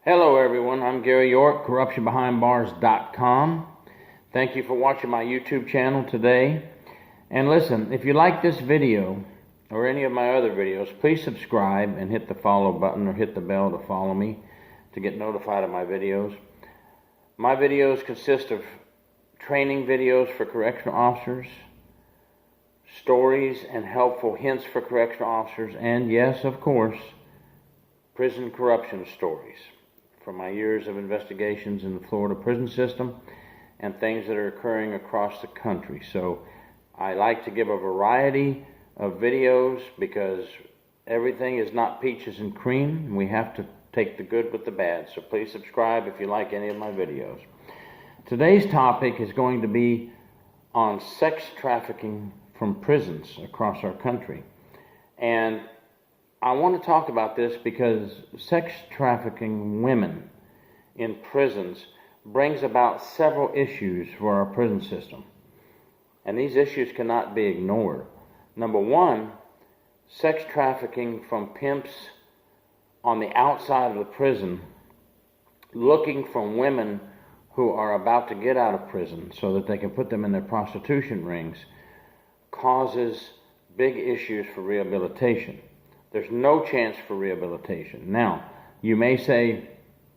Hello everyone, I'm Gary York, corruptionbehindbars.com. Thank you for watching my YouTube channel today. And listen, if you like this video or any of my other videos, please subscribe and hit the follow button or hit the bell to follow me to get notified of my videos. My videos consist of training videos for correctional officers, stories and helpful hints for correctional officers, and yes, of course, prison corruption stories from my years of investigations in the Florida prison system and things that are occurring across the country. So I like to give a variety of videos because everything is not peaches and cream. We have to take the good with the bad. So please subscribe if you like any of my videos. Today's topic is going to be on sex trafficking from prisons across our country. And I want to talk about this because sex trafficking women in prisons brings about several issues for our prison system. And these issues cannot be ignored. Number one, sex trafficking from pimps on the outside of the prison looking for women who are about to get out of prison so that they can put them in their prostitution rings causes big issues for rehabilitation. There's no chance for rehabilitation. Now, you may say,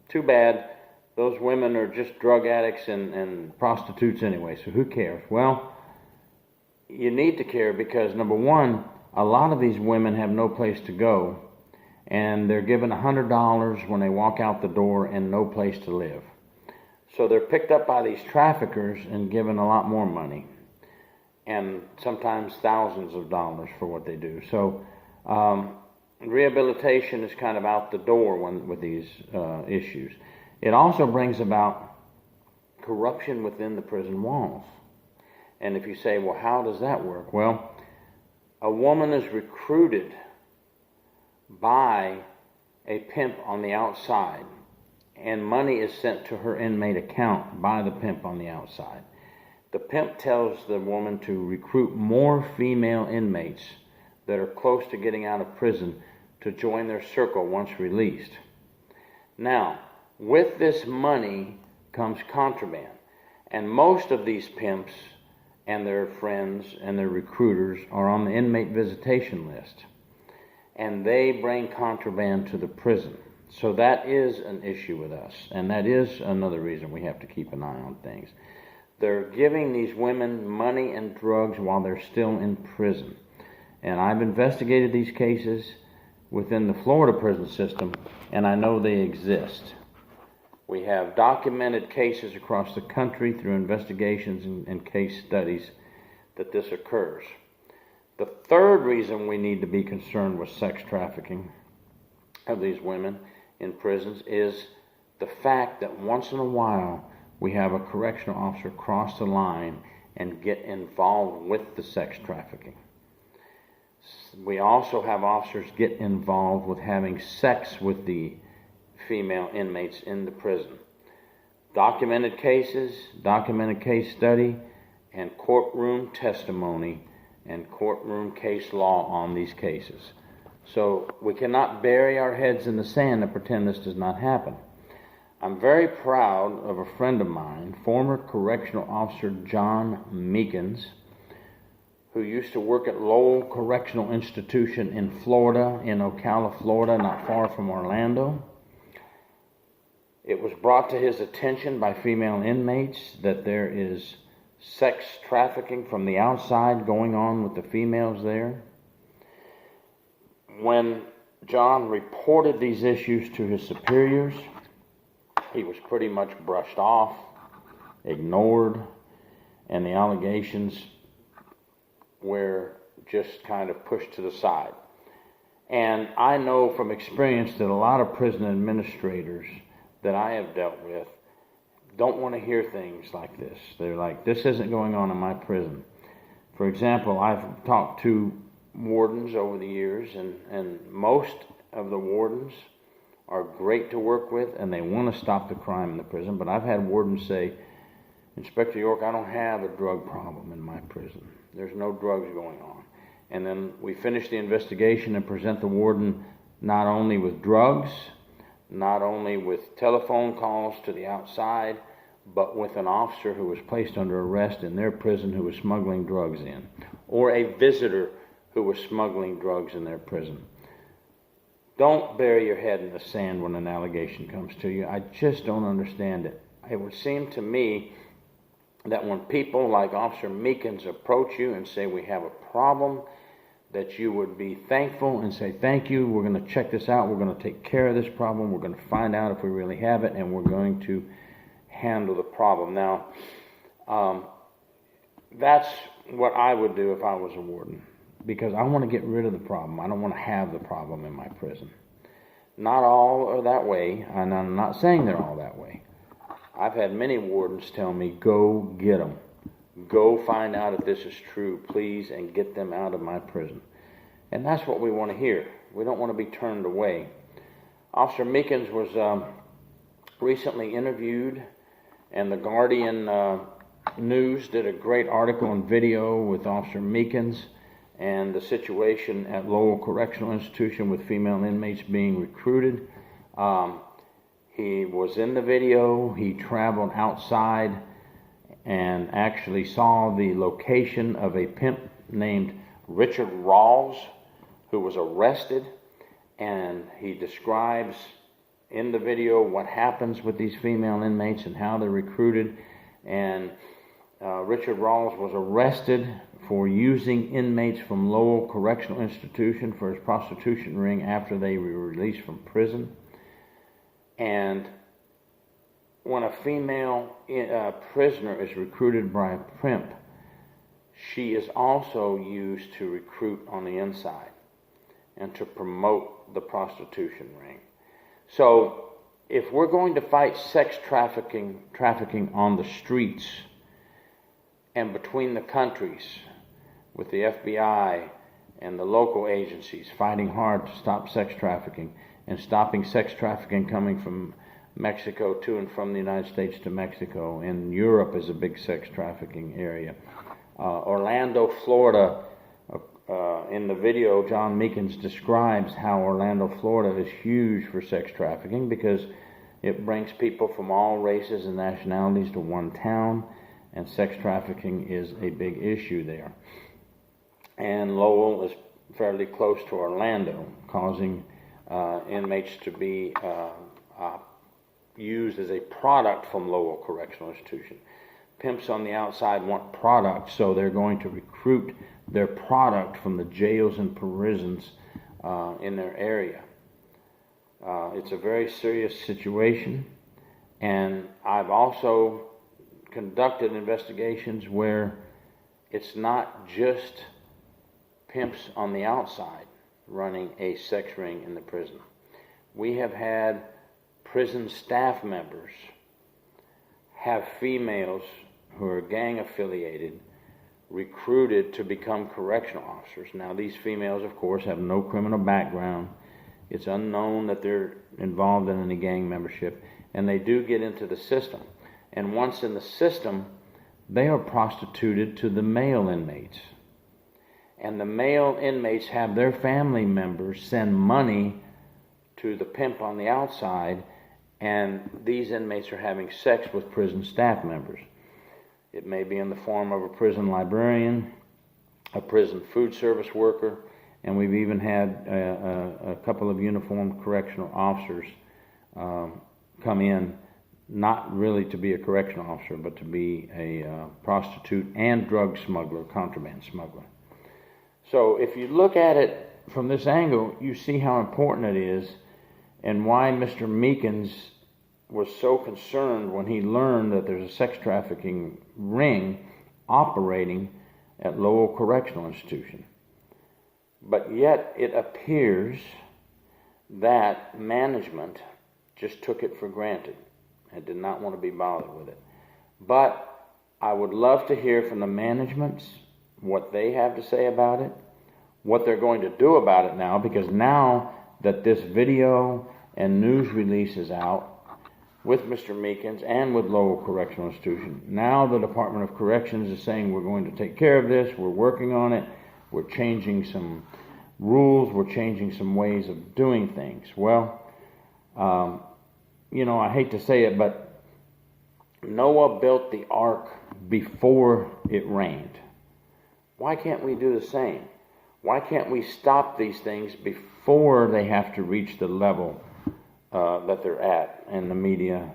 too bad, those women are just drug addicts and prostitutes anyway, so who cares? Well, you need to care because, number one, a lot of these women have no place to go, and they're given $100 when they walk out the door and no place to live. So they're picked up by these traffickers and given a lot more money, and sometimes thousands of dollars for what they do. So, rehabilitation is kind of out the door with these issues. It also brings about corruption within the prison walls. And if you say, well, how does that work? Well, a woman is recruited by a pimp on the outside, and money is sent to her inmate account by the pimp on the outside. The pimp tells the woman to recruit more female inmates that are close to getting out of prison to join their circle once released. Now, with this money comes contraband, and most of these pimps and their friends and their recruiters are on the inmate visitation list, and they bring contraband to the prison. So that is an issue with us, and that is another reason we have to keep an eye on things. They're giving these women money and drugs while they're still in prison. And I've investigated these cases within the Florida prison system, and I know they exist. We have documented cases across the country through investigations and case studies that this occurs. The third reason we need to be concerned with sex trafficking of these women in prisons is the fact that once in a while we have a correctional officer cross the line and get involved with the sex trafficking. We also have officers get involved with having sex with the female inmates in the prison. Documented cases, documented case study, and courtroom testimony and courtroom case law on these cases. So we cannot bury our heads in the sand and pretend this does not happen. I'm very proud of a friend of mine, former correctional officer John Meekins, who used to work at Lowell Correctional Institution in Florida, in Ocala, Florida, not far from Orlando. It was brought to his attention by female inmates that there is sex trafficking from the outside going on with the females there. When John reported these issues to his superiors, he was pretty much brushed off, ignored, and the allegations were just kind of pushed to the side. And I know from experience that a lot of prison administrators that I have dealt with don't want to hear things like this. They're like, this isn't going on in my prison. For example, I've talked to wardens over the years, and most of the wardens are great to work with, and they want to stop the crime in the prison. But I've had wardens say, Inspector York, I don't have a drug problem in my prison. There's no drugs going on. And then we finish the investigation and present the warden not only with drugs, not only with telephone calls to the outside, but with an officer who was placed under arrest in their prison who was smuggling drugs in, or a visitor who was smuggling drugs in their prison. Don't bury your head in the sand when an allegation comes to you. I just don't understand it. It would seem to me that when people like Officer Meekins approach you and say, we have a problem, that you would be thankful and say, thank you, we're going to check this out, we're going to take care of this problem, we're going to find out if we really have it, and we're going to handle the problem. Now, that's what I would do if I was a warden, because I want to get rid of the problem. I don't want to have the problem in my prison. Not all are that way, and I'm not saying they're all that way. I've had many wardens tell me, go get them. Go find out if this is true, please, and get them out of my prison. And that's what we want to hear. We don't want to be turned away. Officer Meekins was recently interviewed, and the Guardian News did a great article and video with Officer Meekins and the situation at Lowell Correctional Institution with female inmates being recruited. He was in the video. He traveled outside and actually saw the location of a pimp named Richard Rawls, who was arrested, and he describes in the video what happens with these female inmates and how they're recruited. And Richard Rawls was arrested for using inmates from Lowell Correctional Institution for his prostitution ring after they were released from prison. And when a female prisoner is recruited by a pimp, she is also used to recruit on the inside and to promote the prostitution ring. So if we're going to fight sex trafficking on the streets and between the countries, with the FBI and the local agencies fighting hard to stop sex trafficking and stopping sex trafficking coming from Mexico to and from the United States to Mexico, and Europe is a big sex trafficking area. Orlando, Florida, in the video, John Meekins describes how Orlando, Florida is huge for sex trafficking because it brings people from all races and nationalities to one town, and sex trafficking is a big issue there. And Lowell is fairly close to Orlando, causing inmates to be used as a product from Lowell Correctional Institution. Pimps on the outside want product, so they're going to recruit their product from the jails and prisons in their area. It's a very serious situation, and I've also conducted investigations where it's not just pimps on the outside running a sex ring in the prison. We have had prison staff members have females who are gang affiliated recruited to become correctional officers. Now, these females, of course, have no criminal background. It's unknown that they're involved in any gang membership, and they do get into the system. And once in the system, they are prostituted to the male inmates. And the male inmates have their family members send money to the pimp on the outside, and these inmates are having sex with prison staff members. It may be in the form of a prison librarian, a prison food service worker, and we've even had a couple of uniformed correctional officers come in, not really to be a correctional officer, but to be a prostitute and drug smuggler, contraband smuggler. So if you look at it from this angle, you see how important it is and why Mr. Meekins was so concerned when he learned that there's a sex trafficking ring operating at Lowell Correctional Institution. But yet it appears that management just took it for granted and did not want to be bothered with it. But I would love to hear from the managements what they have to say about it, what they're going to do about it now, because now that this video and news release is out with Mr. Meekins and with Lowell Correctional Institution, now the Department of Corrections is saying we're going to take care of this, we're working on it, we're changing some rules, we're changing some ways of doing things. Well, I hate to say it, but Noah built the ark before it rained. Why can't we do the same? Why can't we stop these things before they have to reach the level that they're at, and the media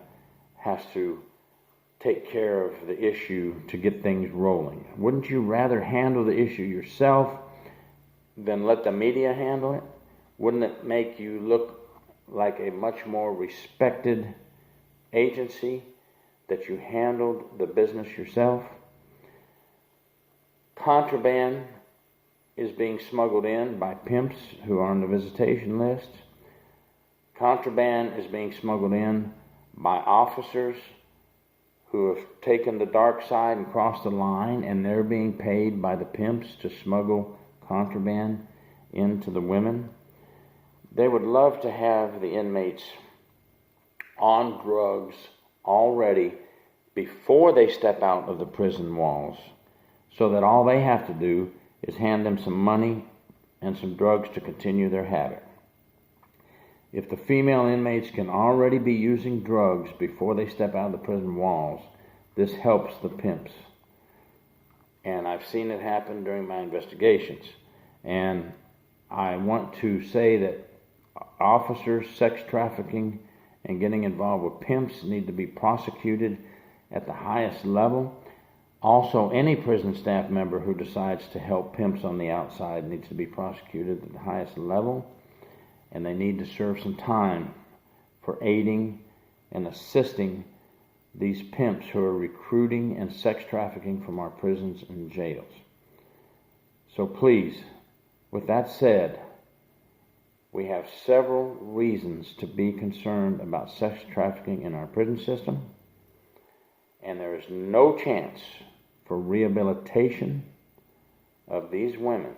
has to take care of the issue to get things rolling? Wouldn't you rather handle the issue yourself than let the media handle it? Wouldn't it make you look like a much more respected agency that you handled the business yourself? Contraband is being smuggled in by pimps who are on the visitation list. Contraband is being smuggled in by officers who have taken the dark side and crossed the line, and they're being paid by the pimps to smuggle contraband into the women. They would love to have the inmates on drugs already before they step out of the prison walls, so that all they have to do is hand them some money and some drugs to continue their habit. If the female inmates can already be using drugs before they step out of the prison walls, this helps the pimps. And I've seen it happen during my investigations. And I want to say that officers, sex trafficking, and getting involved with pimps need to be prosecuted at the highest level. Also, any prison staff member who decides to help pimps on the outside needs to be prosecuted at the highest level, and they need to serve some time for aiding and assisting these pimps who are recruiting and sex trafficking from our prisons and jails. So please, with that said, we have several reasons to be concerned about sex trafficking in our prison system, and there is no chance for rehabilitation of these women.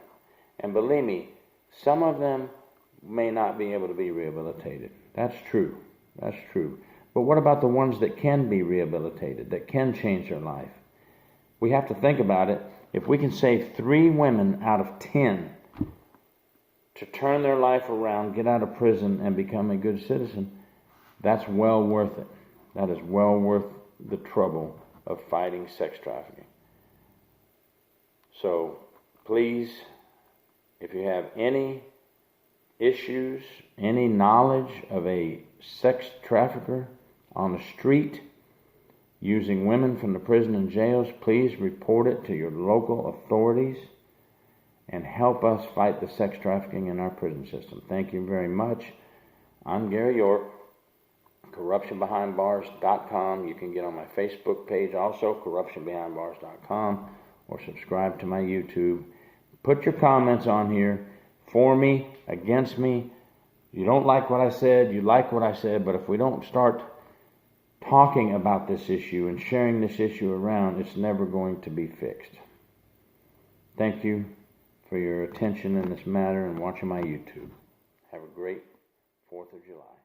And believe me, some of them may not be able to be rehabilitated. That's true. That's true. But what about the ones that can be rehabilitated, that can change their life? We have to think about it. If we can save 3 women out of 10 to turn their life around, get out of prison, and become a good citizen, that's well worth it. That is well worth the trouble of fighting sex trafficking. So please, if you have any issues, any knowledge of a sex trafficker on the street using women from the prison and jails, please report it to your local authorities and help us fight the sex trafficking in our prison system. Thank you very much. I'm Gary York, corruptionbehindbars.com. You can get on my Facebook page also, corruptionbehindbars.com, or subscribe to my YouTube. Put your comments on here, for me, against me. You don't like what I said, you like what I said, but if we don't start talking about this issue and sharing this issue around, it's never going to be fixed. Thank you for your attention in this matter and watching my YouTube. Have a great 4th of July.